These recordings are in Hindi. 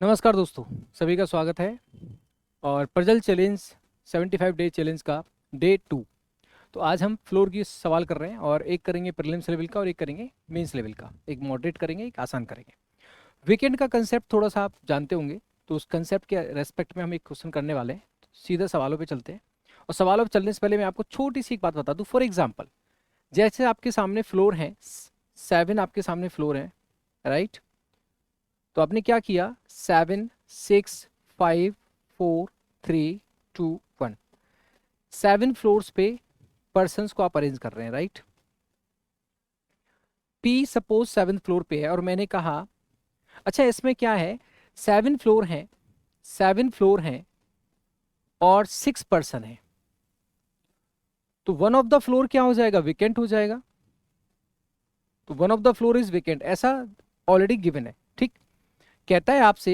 नमस्कार दोस्तों, सभी का स्वागत है। और प्रजल चैलेंज 75 डे चैलेंज का डे 2। तो आज हम फ्लोर की सवाल कर रहे हैं और एक करेंगे प्रीलिम्स लेवल का और एक करेंगे मेंस लेवल का। एक मॉडरेट करेंगे, एक आसान करेंगे। वीकेंड का कंसेप्ट थोड़ा सा आप जानते होंगे, तो उस कंसेप्ट के रेस्पेक्ट में हम एक क्वेश्चन करने वाले हैं। सीधे सवालों पे चलते हैं। और सवालों पे चलने से पहले मैं आपको छोटी सी एक बात बता दूं। फॉर एग्जाम्पल, जैसे आपके सामने फ्लोर हैं 7, आपके सामने फ्लोर है, राइट। तो आपने क्या किया, 7 6 5 4 3 2 1, 7 फ्लोर्स पे पर्सन्स को आप अरेंज कर रहे हैं, right. P suppose 7th floor पे है और मैंने कहा, अच्छा इसमें क्या है, 7 फ्लोर हैं, 7 फ्लोर हैं और 6 पर्सन है, तो वन ऑफ द फ्लोर क्या हो जाएगा, वेकेंट हो जाएगा। तो one of the floor is vacant, ऐसा ऑलरेडी गिवन है, ठीक। कहता है आपसे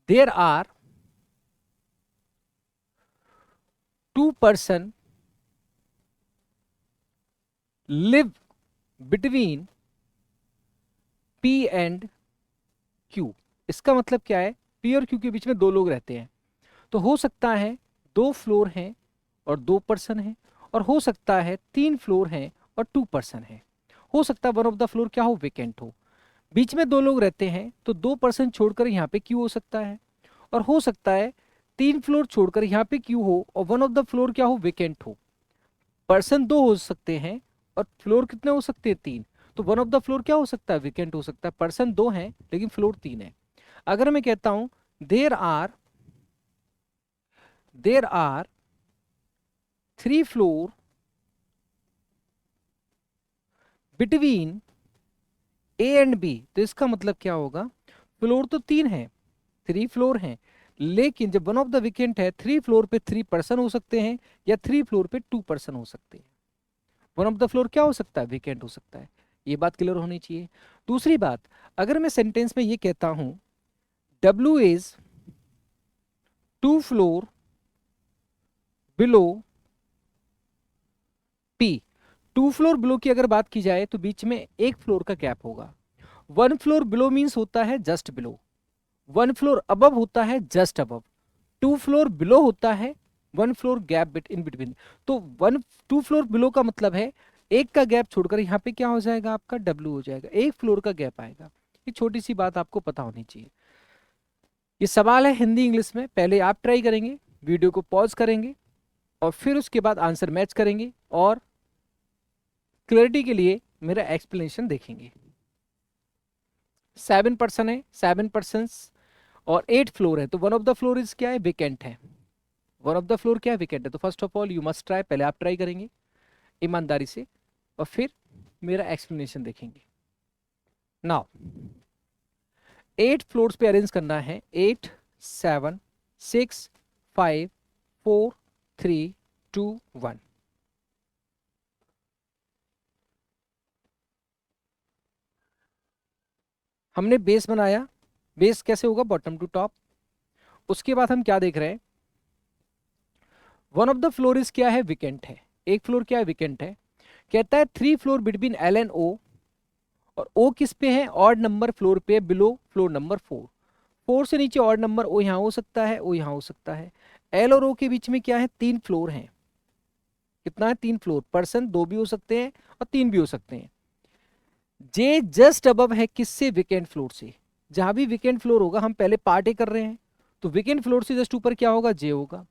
there are 2 person live between P and Q. इसका मतलब क्या है, पी और क्यू के बीच में दो लोग रहते हैं। तो हो सकता है 2 फ्लोर हैं और 2 पर्सन हैं, और हो सकता है 3 फ्लोर हैं और 2 पर्सन हैं। हो सकता है वन ऑफ द फ्लोर क्या हो, वेकेंट हो। बीच में दो लोग रहते हैं तो 2 पर्सन छोड़कर यहाँ पे क्यू हो सकता है। और हो सकता है 3 फ्लोर छोड़कर यहाँ पे क्यू हो और वन ऑफ द फ्लोर क्या हो, वेकेंट हो। पर्सन 2 हो सकते हैं और फ्लोर कितने हो सकते हैं, 3। तो वन ऑफ द फ्लोर क्या हो सकता है, वेकेंट हो सकता है। पर्सन 2 हैं लेकिन फ्लोर 3 है। अगर मैं कहता हूं there are 3 floor between A and B, तो इसका मतलब क्या होगा, फ्लोर तो 3 है, 3 फ्लोर हैं, लेकिन जब वन ऑफ द वेकेंट है, 3 फ्लोर पे 3 पर्सन हो सकते हैं या 3 फ्लोर पे 2 पर्सन हो सकते हैं। वन ऑफ द फ्लोर क्या हो सकता है, वेकेंट हो सकता है। ये बात क्लियर होनी चाहिए। दूसरी बात, अगर मैं सेंटेंस में ये कहता हूं W is 2 floor below P. 2 floor below की अगर बात की जाए तो बीच में एक फ्लोर का गैप होगा। 1 फ्लोर बिलो मीन्स होता है जस्ट बिलो, 1 फ्लोर अबव होता है जस्ट अबव, 2 फ्लोर बिलो होता है 1 floor gap bit in between. तो 2 फ्लोर बिलो का मतलब है एक का गैप छोड़कर यहाँ पे क्या हो जाएगा, आपका डब्ल्यू हो जाएगा, एक फ्लोर का गैप आएगा। ये छोटी सी बात आपको पता होनी चाहिए। ये सवाल है हिंदी इंग्लिश में, पहले आप ट्राई करेंगे, वीडियो को पॉज करेंगे और फिर उसके बाद आंसर मैच करेंगे और क्लैरिटी के लिए मेरा एक्सप्लेनेशन देखेंगे। 7 पर्सन है, 7 पर्सन और 8 फ्लोर है, तो one of the floor is क्या है, वेकेंट है। वन ऑफ द फ्लोर क्या है, वेकेंट है। तो first of all you must try, पहले आप ट्राई करेंगे ईमानदारी से और फिर मेरा एक्सप्लेनेशन देखेंगे। नाउ 8 फ्लोर्स पे अरेंज करना है, 8 7 6 5 4 3 2 1। हमने बेस बनाया। बेस कैसे होगा, बॉटम टू टॉप। उसके बाद हम क्या देख रहे हैं, one of the floor is क्या है, विकेंट है। एक फ्लोर क्या है, विकेंट है। कहता है 3 फ्लोर बिटवीन एल एंड ओ, और ओ किस पे है, ऑड नंबर फ्लोर पे, बिलो फ्लोर नंबर 4। 4 से नीचे ऑड नंबर, ओ यहाँ हो सकता है, ओ यहाँ हो सकता है। एल और ओ के बीच में क्या है, 3 फ्लोर हैं। कितना है, 3 फ्लोर। पर्सन 2 भी हो सकते हैं और 3 भी हो सकते हैं। जे जस्ट अबव है किससे, विकेंट फ्लोर से। जहां भी विकेंट फ्लोर होगा, हम पहले पार्ट ए कर रहे हैं, तो विकेंट फ्लोर से जस्ट ऊपर क्या होगा, जे होगा।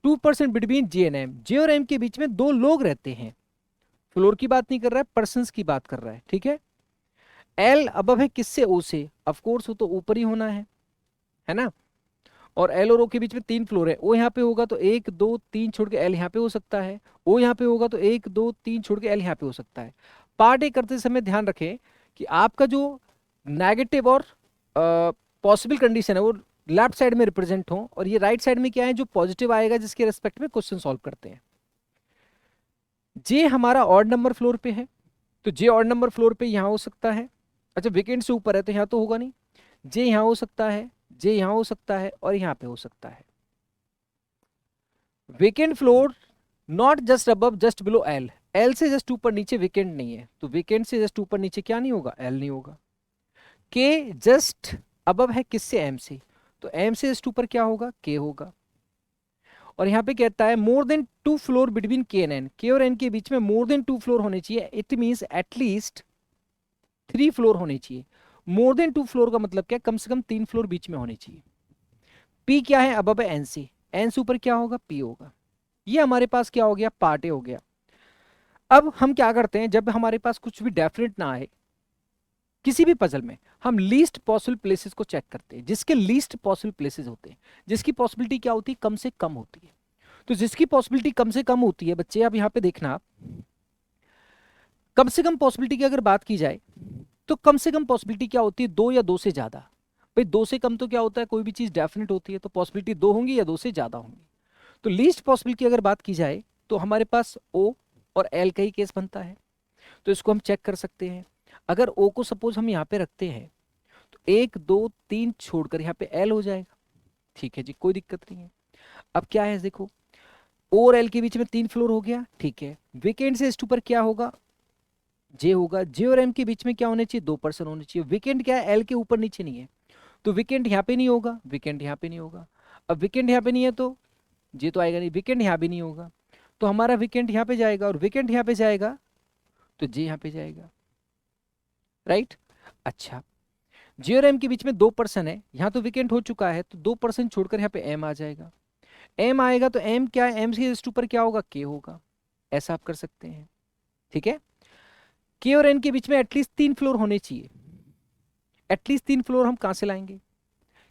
2% बिटवीन जे एंड एम, जे और एम के बीच में 2 लोग रहते हैं। फ्लोर की बात नहीं कर रहा है, पर्सन की बात कर रहा है, ठीक है। एल अबव है किससे, ओ से। ऑफकोर्स वो तो ऊपर ही होना है ना। और एल और ओ के बीच में 3 फ्लोर है, ओ यहाँ पे होगा तो 1 2 3 छोड़ के एल यहाँ पे हो सकता है। ओ यहाँ पे होगा तो 1 2 3 छोड़ के एल यहाँ पे हो सकता है। पार्ट ए करते समय ध्यान रखें कि आपका जो नेगेटिव और पॉसिबल कंडीशन है वो लेफ्ट साइड में रिप्रेजेंट हो, और ये राइट साइड में क्या है, जो पॉजिटिव आएगा जिसके रेस्पेक्ट में क्वेश्चन सॉल्व करते हैं। जे हमारा ऑड नंबर फ्लोर पे है, तो जे ऑड नंबर फ्लोर पे यहाँ हो सकता है। अच्छा, विकेंड से ऊपर है तो यहाँ तो होगा नहीं। जे यहाँ हो सकता है, जे यहाँ हो सकता है और यहाँ पे हो सकता है। Vacant floor not just above just below L, L से जस्ट ऊपर नीचे वेकेंट नहीं है, तो वेकेंट से जस्ट ऊपर नीचे क्या नहीं होगा, एल नहीं होगा। के जस्ट अबव है किससे, एम से, तो एम से जस्ट ऊपर क्या होगा, के होगा। और यहाँ पे कहता है मोर देन 2 फ्लोर बिटवीन के एंड एन, के और एन के बीच में मोर देन 2 फ्लोर होने चाहिए, इट मीन्स एटलीस्ट 3 फ्लोर होने चाहिए। मोर देन 2 फ्लोर का मतलब क्या, कम से कम 3 फ्लोर बीच में होने चाहिए। पी क्या है, अबव है एन से, एन से ऊपर क्या होगा, पी होगा। ये हमारे पास क्या हो गया, पार्ट ए हो गया। अब हम क्या करते हैं, जब हमारे पास कुछ भी डेफिनेट ना आए किसी भी पजल में, हम लीस्ट पॉसिबल प्लेसेस को चेक करते हैं, जिसके लीस्ट पॉसिबल प्लेसेस होते हैं, जिसकी पॉसिबिलिटी क्या होती है, कम से कम होती है। तो जिसकी पॉसिबिलिटी कम से कम होती है बच्चे, अब यहां पे देखना, कम से कम पॉसिबिलिटी की अगर बात की जाए तो कम से कम पॉसिबिलिटी क्या होती है, 2 या 2 से ज्यादा। भाई 2 से कम तो क्या होता है, कोई भी चीज डेफिनेट होती है, तो पॉसिबिलिटी 2 होंगी या 2 से ज्यादा होंगी। तो लीस्ट पॉसिबल की अगर बात की जाए तो हमारे पास ओ और एल का ही केस बनता है। तो इसको हम चेक कर सकते हैं। अगर ओ को सपोज हम यहाँ पे रखते हैं तो 1 2 3 छोड़कर यहाँ पे एल हो जाएगा। ठीक है जी, कोई दिक्कत नहीं है। अब क्या है देखो, ओ और एल के बीच में 3 फ्लोर हो गया, ठीक है। वीकेंड से S2 पर क्या होगा, जे होगा। जे और एम के बीच में क्या होने चाहिए, 2% होने चाहिए। वीकेंड क्या है, एल के ऊपर नीचे नहीं है, तो वीकेंड यहाँ पे नहीं होगा, वीकेंड यहाँ पे नहीं होगा। अब वीकेंड यहाँ पे नहीं है तो जे तो आएगा नहीं, वीकेंड यहाँ भी नहीं होगा, तो हमारा वीकेंड यहाँ पे जाएगा, और वीकेंड यहाँ पे जाएगा तो जे यहाँ पे जाएगा, राइट। अच्छा, जे और एम के बीच में 2% है, यहाँ तो वीकेंड हो चुका है, तो 2% छोड़कर यहाँ पे एम आ जाएगा। एम आएगा तो एम क्या है, एम से जस्ट ऊपर क्या होगा, के होगा। ऐसा आप कर सकते हैं, ठीक है। के और एन के बीच में एटलीस्ट 3 फ्लोर होने चाहिए। एटलीस्ट 3 फ्लोर हम कहां से लाएंगे,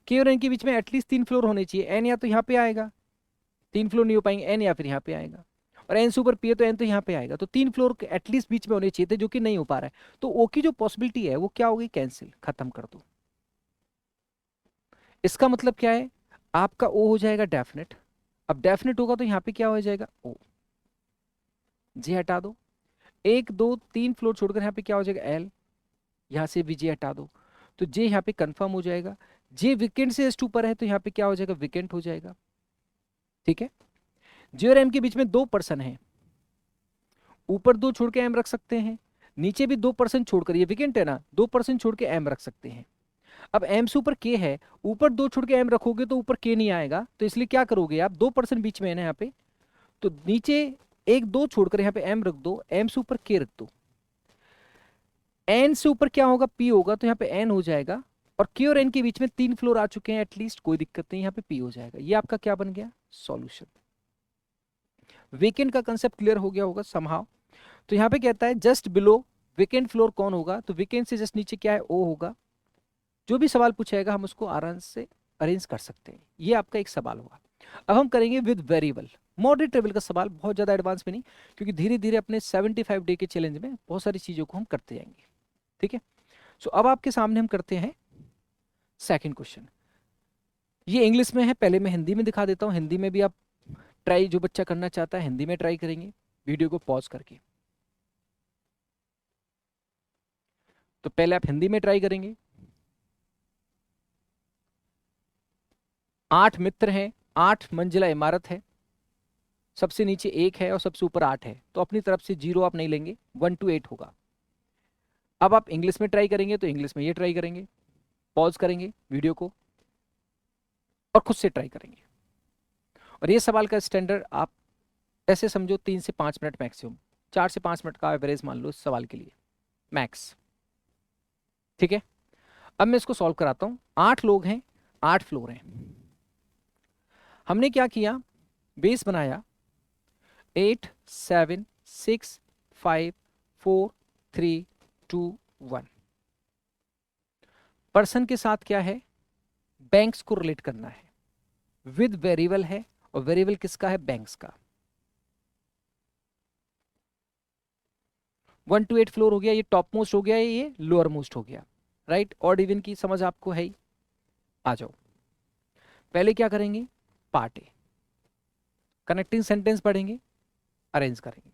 के और एन के बीच में एटलीस्ट 3 फ्लोर होने चाहिए। एन या तो यहाँ पे आएगा, 3 फ्लोर नहीं हो पाएंगे, एन या फिर यहाँ पे आएगा, और एन से ऊपर पी है तो एन तो यहाँ पे आएगा, तो 3 फ्लोर एटलीस्ट बीच में होने चाहिए थे, जो कि नहीं हो पा रहा है। तो ओ की जो पॉसिबिलिटी है वो क्या होगी, कैंसिल, खत्म कर दो। इसका मतलब क्या है, आपका ओ हो जाएगा डेफिनेट। अब डेफिनेट होगा तो यहाँ पे क्या हो जाएगा, ओ। जे हटा दो, 1 2 3 फ्लोर छोड़कर यहाँ पे क्या हो जाएगा, एल। यहाँ से भी जे हटा दो, तो जे यहाँ पे कंफर्म हो जाएगा। जे वीकेंड से जस्ट ऊपर है तो यहाँ पे क्या हो जाएगा, वीकेंड हो जाएगा, ठीक है। जे और एम के बीच में 2% है, ऊपर 2 छोड़ के एम रख सकते हैं, नीचे भी 2% छोड़कर, ये वीकेंड है ना, 2% छोड़ के एम रख सकते हैं। अब एम से ऊपर के है, ऊपर 2 छोड़ के एम रखोगे तो ऊपर के नहीं आएगा, तो इसलिए क्या करोगे आप, 2% बीच में है ना यहाँ पे, तो नीचे 1 2 छोड़कर यहाँ पे एम रख दो, एम से ऊपर के रख दो। एन से ऊपर क्या होगा, पी होगा, तो यहाँ पे एन हो जाएगा। और के और एन के बीच में 3 फ्लोर आ चुके हैं एटलीस्ट, कोई दिक्कत नहीं, यहाँ पे पी हो जाएगा। ये आपका क्या बन गया, सॉल्यूशन। वीकेंड का कंसेप्ट क्लियर हो गया होगा समहाउ। तो यहाँ पे कहता है जस्ट बिलो वीकेंड फ्लोर कौन होगा, तो वीकेंड से जस्ट नीचे क्या है, ओ होगा। जो भी सवाल पूछाएगा हम उसको आराम से अरेंज कर सकते हैं। ये आपका एक सवाल होगा। अब हम करेंगे विद वेरिएबल, मॉडरेट लेवल का सवाल, बहुत ज़्यादा एडवांस में नहीं, क्योंकि धीरे धीरे अपने 75 डे के चैलेंज में बहुत सारी चीज़ों को हम करते जाएंगे, ठीक है। सो अब आपके सामने हम करते हैं सेकंड क्वेश्चन। ये इंग्लिश में है, पहले मैं हिंदी में दिखा देता हूँ। हिंदी में भी आप ट्राई, जो बच्चा करना चाहता है हिंदी में ट्राई करेंगे, वीडियो को पॉज करके। तो पहले आप हिंदी में ट्राई करेंगे। 8 मित्र हैं, 8 मंजिला इमारत है, सबसे नीचे 1 है और सबसे ऊपर 8 है, तो अपनी तरफ से 0 आप नहीं लेंगे, 1 to 8 होगा। अब आप इंग्लिश में ट्राई करेंगे तो इंग्लिश में ये ट्राई करेंगे, पॉज करेंगे वीडियो को और खुद से ट्राई करेंगे। और ये सवाल का स्टैंडर्ड आप ऐसे समझो 3 से 5 मिनट मैक्सिमम, 4 से 5 मिनट का एवरेज मान लो इस सवाल के लिए मैक्स, ठीक है। अब मैं इसको सॉल्व कराता हूं। 8 लोग हैं, 8 फ्लोर हैं। हमने क्या किया, बेस बनाया 8 7 6 5 4 3 2 1। पर्सन के साथ क्या है, बैंक्स को रिलेट करना है, विद वेरिएबल है, और वेरिएबल किसका है, बैंक्स का। 1 to 8 फ्लोर हो गया, ये टॉप मोस्ट हो गया, ये लोअर मोस्ट हो गया, राइट। ऑड इवन की समझ आपको है ही। आ जाओ, पहले क्या करेंगे, पार्ट ए, कनेक्टिंग सेंटेंस पढ़ेंगे, अरेंज करेंगे।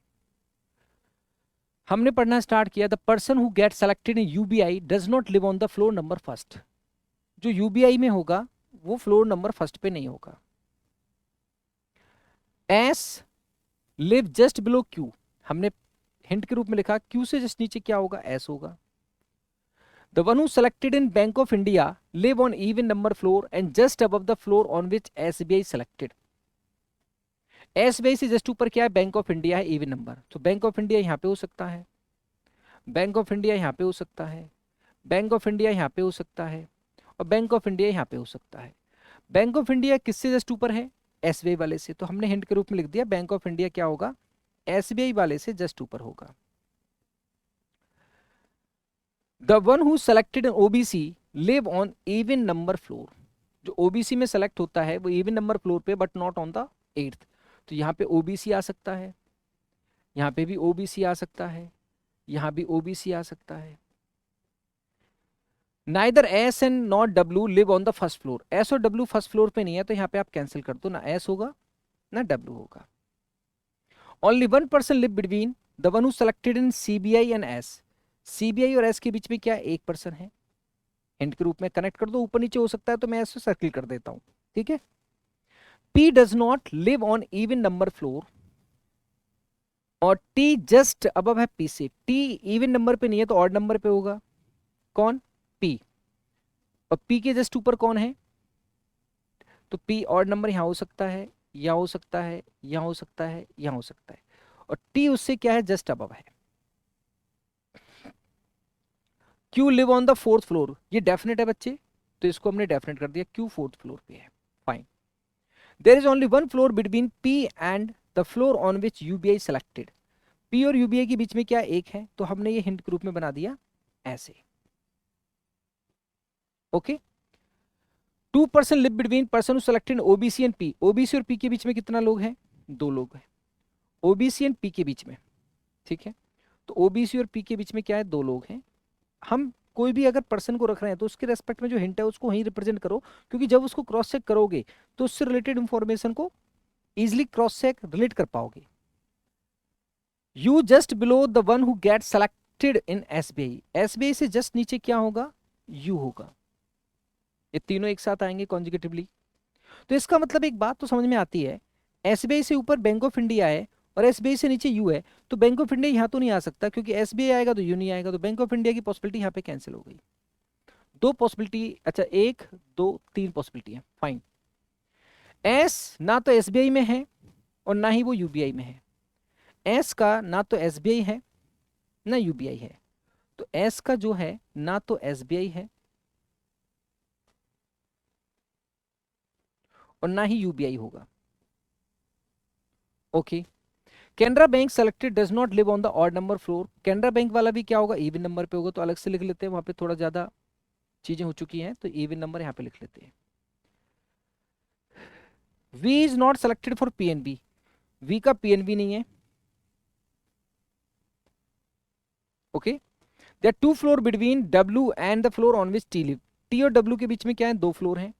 हमने पढ़ना स्टार्ट किया, the person who get selected in UBI does not live on the floor number first. जो यूबीआई में होगा वो फ्लोर नंबर फर्स्ट पे नहीं होगा। S live just below Q, हमने हिंट के रूप में लिखा, क्यू से जस्ट नीचे क्या होगा, एस होगा। The one who selected in bank of India live on even number floor and just above the floor on which SBI selected. SBI से जस्ट ऊपर क्या है, बैंक ऑफ इंडिया है, इवन नंबर, तो बैंक ऑफ इंडिया यहाँ पे हो सकता है, बैंक ऑफ इंडिया यहाँ पे हो सकता है, बैंक ऑफ इंडिया यहाँ पे हो सकता है, और बैंक ऑफ इंडिया यहाँ पे हो सकता है। बैंक ऑफ इंडिया किससे जस्ट ऊपर है, एसबीआई वाले से, तो हमने हिंट के रूप में लिख दिया बैंक ऑफ इंडिया क्या होगा, एसबीआई वाले से जस्ट ऊपर होगा। The one who selected OBC live on even number floor, जो ओबीसी में सेलेक्ट होता है वो इवन नंबर फ्लोर पे but not on the 8th, तो यहाँ पे ओबीसी आ सकता है, यहाँ पे भी ओबीसी आ सकता है, यहाँ भी ओबीसी आ सकता है। Neither S and not W live on the first floor, S और डब्ल्यू फर्स्ट फ्लोर पे नहीं है, तो यहाँ पे आप कैंसिल कर दो, ना एस होगा ना डब्ल्यू होगा। Only one person live between the one who selected in CBI and S, CBI और एस के बीच में क्या एक पर्सन है, हिंट के रूप में कनेक्ट कर दो, ऊपर नीचे हो सकता है तो मैं एस सर्किल कर देता हूं, ठीक है। P does not live on even number floor, और T जस्ट अबव है P से, T इवन नंबर पे नहीं है तो ऑड नंबर पे होगा, कौन, P, और P के जस्ट ऊपर कौन है, तो P ऑड नंबर यहां हो सकता है, यहां हो सकता है, यहां हो सकता है, यहां हो सकता है, और T उससे क्या है, जस्ट अबव है। Q live on the fourth floor, ये डेफिनेट है बच्चे, तो इसको हमने डेफिनेट कर दिया, Q फोर्थ फ्लोर पे है, fine. There is only one floor between P and the floor on which UBI selected, P और यूबीआई के बीच में क्या एक है, तो हमने ये हिंट के रूप में बना दिया ऐसे, okay. 2% live between person who selected OBC and P, OBC और पी के बीच में कितना लोग हैं, 2 लोग हैं, ओबीसी एंड पी के बीच में, ठीक है, तो ओबीसी और पी के बीच में क्या है, 2 लोग हैं। हम कोई भी अगर पर्सन को रख रहे हैं तो उसके रेस्पेक्ट में जो हिंट है उसको वहीं रिप्रेजेंट करो, क्योंकि जब उसको क्रॉस चेक करोगे तो उससे रिलेटेड इंफॉर्मेशन को इजिली क्रॉस चेक रिलेट कर पाओगे। You just below the one who get selected in SBI, SBI से जस्ट नीचे क्या होगा, यू होगा, ये तीनों एक साथ आएंगे कॉन्जिक्यूटिवली। तो इसका मतलब एक बात तो समझ में आती है, एसबीआई से ऊपर बैंक ऑफ इंडिया है और एसबीआई से नीचे यू है, तो बैंक ऑफ इंडिया यहां तो नहीं आ सकता, क्योंकि एसबीआई आएगा तो यू नहीं आएगा, तो बैंक ऑफ इंडिया की पॉसिबिलिटी यहाँ पे कैंसिल हो गई। 2 पॉसिबिलिटी, अच्छा 1 2 3 पॉसिबिलिटी है, फाइन। एस ना तो एसबीआई में है और ना ही वो यूबीआई में है, एस का ना तो एसबीआई है ना यूबीआई है, तो एस का जो है ना तो एसबीआई है और ना ही यूबीआई होगा, okay. Canara bank selected does not live on the odd number floor, Canara bank वाला भी क्या होगा, इवन नंबर पे होगा, तो अलग से लिख लेते हैं, वहां पे थोड़ा ज्यादा चीजें हो चुकी हैं, तो इवन नंबर यहां पे लिख लेते हैं। V is not selected for PNB, V का पीएनबी नहीं है, okay. There 2 floor between W and the floor on which T live, T और W के बीच में क्या है, 2 फ्लोर हैं,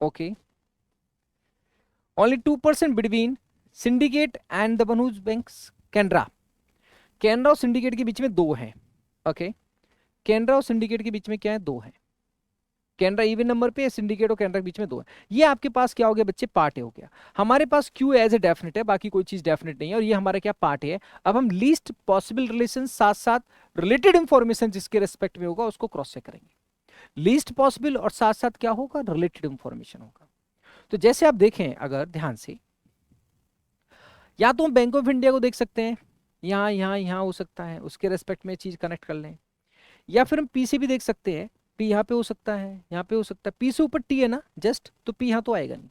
okay. Only 2% between Syndicate and the one whose banks, Canara, Canara और सिंडिकेट के बीच में 2 हैं, ओके। कैनरा और सिंडिकेट के बीच में क्या है, 2 है, कैनरा इवन नंबर पे, सिंडिकेट और कैनरा के बीच में 2 है। ये आपके पास क्या हो गया बच्चे, पार्ट ए हो गया। हमारे पास क्यू एज ए डेफिनेट है, बाकी कोई चीज डेफिनेट नहीं है, और ये हमारा क्या पार्ट है। अब हम लीस्ट पॉसिबल रिलेशन साथ साथ रिलेटेड इंफॉर्मेशन जिसके रेस्पेक्ट में होगा उसको क्रॉस चेक करेंगे, लीस्ट पॉसिबल और साथ साथ क्या होगा, रिलेटेड इंफॉर्मेशन होगा। तो जैसे आप देखें अगर ध्यान से, या तो हम बैंक ऑफ इंडिया को देख सकते हैं, यहाँ यहाँ यहाँ हो सकता है, उसके रेस्पेक्ट में चीज कनेक्ट कर लें, या फिर हम पी से भी देख सकते हैं, पी यहाँ पे हो सकता है, यहाँ पे हो सकता है, पी से ऊपर टी है ना जस्ट, तो पी यहाँ तो आएगा नहीं,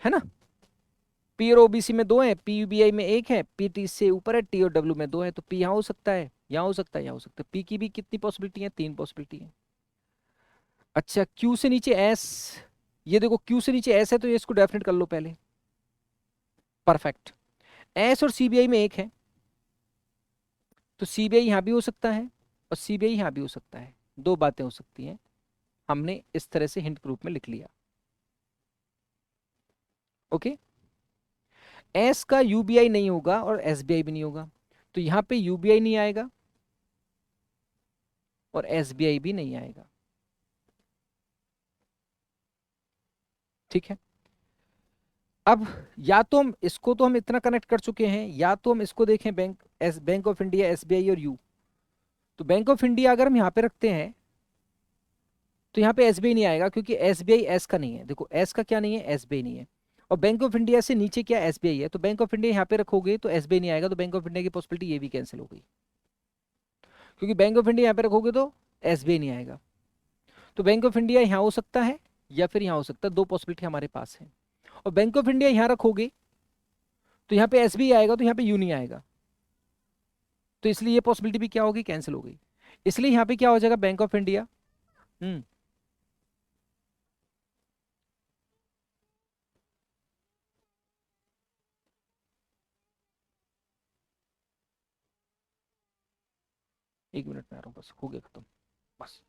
है ना। पी और ओबीसी में 2 है, पी यूबीआई में 1 है, पी टी से ऊपर है, टी और डब्ल्यू में 2 है, तो पी यहाँ हो सकता है, यहाँ हो सकता है, यहाँ हो सकता है, पी की भी कितनी पॉसिबिलिटी है, 3 पॉसिबिलिटी है। अच्छा क्यू से नीचे एस, ये देखो क्यू से नीचे एस है, तो ये इसको डेफिनेट कर लो पहले, परफेक्ट। एस और सीबीआई में 1 है, तो सीबीआई यहां भी हो सकता है और सीबीआई यहां भी हो सकता है, 2 बातें हो सकती हैं, हमने इस तरह से हिंट ग्रुप में लिख लिया, ओके। एस का यूबीआई नहीं होगा और एसबीआई भी नहीं होगा, तो यहां पे यूबीआई नहीं आएगा और एसबीआई भी नहीं आएगा, ठीक है। अब या तो हम इसको तो हम इतना कनेक्ट कर चुके हैं, या तो हम इसको देखें बैंक ऑफ इंडिया, एसबीआई और यू। तो बैंक ऑफ इंडिया अगर हम यहाँ पे रखते हैं तो यहाँ पे एसबीआई नहीं आएगा, क्योंकि एसबीआई एस का नहीं है। देखो एस का क्या नहीं है, एसबीआई नहीं है। और बैंक ऑफ इंडिया से नीचे क्या एसबीआई है, तो बैंक ऑफ इंडिया यहाँ पे रखोगे तो एसबीआई नहीं आएगा, तो बैंक ऑफ इंडिया की पॉसिबिलिटी ये भी कैंसिल हो गई, क्योंकि बैंक ऑफ इंडिया यहाँ पे रखोगे तो एसबीआई नहीं आएगा। तो बैंक ऑफ इंडिया यहाँ हो सकता है या फिर यहाँ हो सकता है, दो पॉसिबिलिटी हमारे पास है। और बैंक ऑफ इंडिया यहाँ रखोगे तो यहाँ पे एसबीआई आएगा, तो यहाँ पे यू नहीं आएगा, तो इसलिए ये पॉसिबिलिटी भी क्या होगी, कैंसिल हो गई। इसलिए यहाँ पे क्या हो जाएगा, बैंक ऑफ इंडिया। हम्म एक मिनट में आ रहा हूँ, बस हो गया खत्म, बस।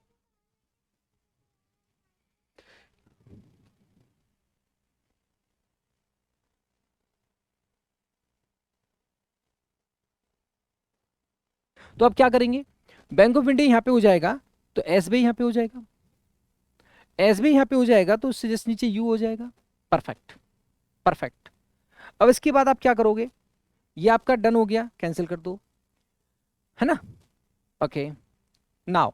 तो अब क्या करेंगे, बैंक ऑफ इंडिया यहाँ पे हो जाएगा तो एसबीआई यहाँ पे हो जाएगा, एसबीआई यहाँ पे हो जाएगा तो उससे जस्ट नीचे यू हो जाएगा। Perfect, perfect. अब इसके बाद आप क्या करोगे, ये आपका डन हो गया, कैंसिल कर दो, है ना। ओके, नाउ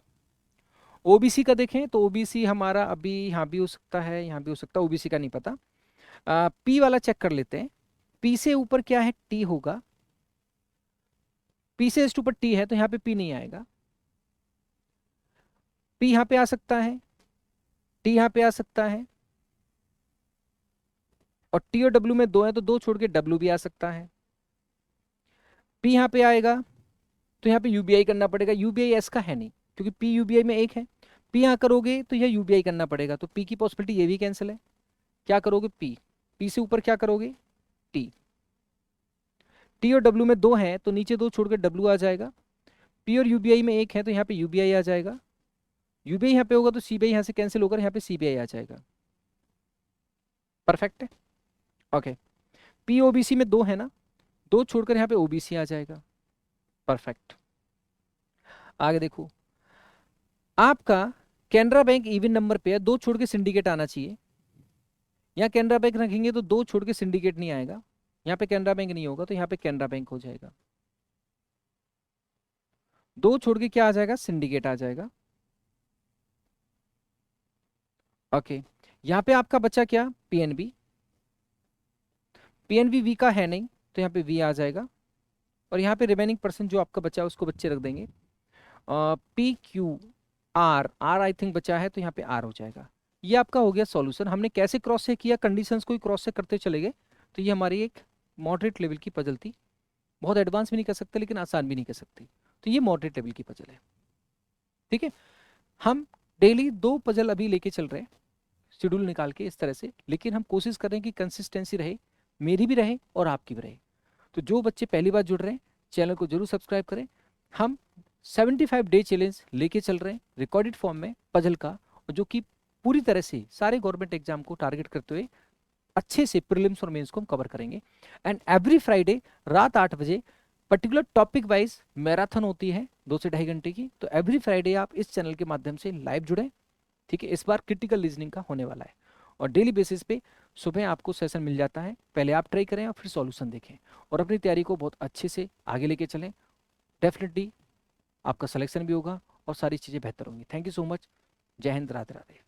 ओबीसी का देखें तो ओबीसी हमारा अभी यहाँ भी हो सकता है, यहाँ भी हो सकता है, ओबीसी का नहीं पता। पी वाला चेक कर लेते हैं। पी से ऊपर क्या है, टी होगा। पी से इस ऊपर टी है तो यहाँ पे पी नहीं आएगा। पी यहाँ पे आ सकता है, टी यहाँ पे आ सकता है, और टी और डब्ल्यू में दो है तो दो छोड़ के डब्ल्यू भी आ सकता है। पी यहाँ पे आएगा तो यहाँ पे यूबीआई करना पड़ेगा, यूबीआई एस का है नहीं क्योंकि पी यूबीआई में एक है। पी यहाँ करोगे तो यह यूबीआई करना पड़ेगा, तो पी की पॉसिबिलिटी ये भी कैंसिल है। क्या करोगे, पी, पी से ऊपर क्या करोगे, टी। टी और डब्ल्यू में दो हैं तो नीचे दो छोड़ के डब्ल्यू आ जाएगा। पी और यूबीआई में एक है तो यहाँ पे यूबीआई आ जाएगा। यूबीआई यहाँ पे होगा तो सीबीआई यहाँ से कैंसिल होकर यहाँ पे सीबीआई आ जाएगा। परफेक्ट है, ओके। पी ओबीसी में दो है ना, दो छोड़कर यहाँ पे ओबीसी आ जाएगा। परफेक्ट। आगे देखो, आपका कैनरा बैंक इवन नंबर पे है, दो छोड़ के सिंडिकेट आना चाहिए। यहाँ कैनरा बैंक रखेंगे तो दो छोड़ के सिंडिकेट नहीं आएगा, यहाँ पे कैनरा बैंक नहीं होगा तो यहाँ पे कैनरा बैंक हो जाएगा। दो छोड़ के क्या आ जाएगा, सिंडिकेट आ जाएगा। ओके, यहाँ पे आपका बचा क्या, पीएनबी। पीएनबी वी का है नहीं तो यहाँ पे वी आ जाएगा, और यहाँ पे रिमेनिंग परसेंट जो आपका बचा है उसको बच्चे रख देंगे। P Q R, are I think बचा है तो यहाँ पे आर हो जाएगा। ये आपका हो गया सॉल्यूशन। हमने कैसे क्रॉस चेक किया, कंडीशंस को ही क्रॉस चेक करते चले गए। तो ये हमारी एक मॉडरेट लेवल की पजल थी, बहुत एडवांस भी नहीं कर सकते लेकिन आसान भी नहीं कर सकते, तो ये मॉडरेट लेवल की पजल है। ठीक है, हम डेली दो पजल अभी लेके चल रहे हैं शेड्यूल निकाल के इस तरह से, लेकिन हम कोशिश कर रहे हैं कि कंसिस्टेंसी रहे, मेरी भी रहे और आपकी भी रहे। तो जो बच्चे पहली बार जुड़ रहे हैं चैनल को जरूर सब्सक्राइब करें। हम 75 डे चैलेंज लेके चल रहे हैं रिकॉर्डेड फॉर्म में पजल का, जो कि पूरी तरह से सारे गवर्नमेंट एग्जाम को टारगेट करते हुए अच्छे से प्रीलिम्स और मेंस को हम कवर करेंगे। एंड एवरी फ्राइडे रात 8 बजे पर्टिकुलर टॉपिक वाइज मैराथन होती है 2 से 2.5 घंटे की, तो एवरी फ्राइडे आप इस चैनल के माध्यम से लाइव जुड़े। ठीक है, इस बार क्रिटिकल रीजनिंग का होने वाला है, और डेली बेसिस पे सुबह आपको सेशन मिल जाता है। पहले आप ट्राई करें और फिर सॉल्यूशन देखें, और अपनी तैयारी को बहुत अच्छे से आगे लेके चलें। डेफिनेटली आपका सिलेक्शन भी होगा और सारी चीज़ें बेहतर होंगी। Thank you so much. जय हिंद, राधे राधे।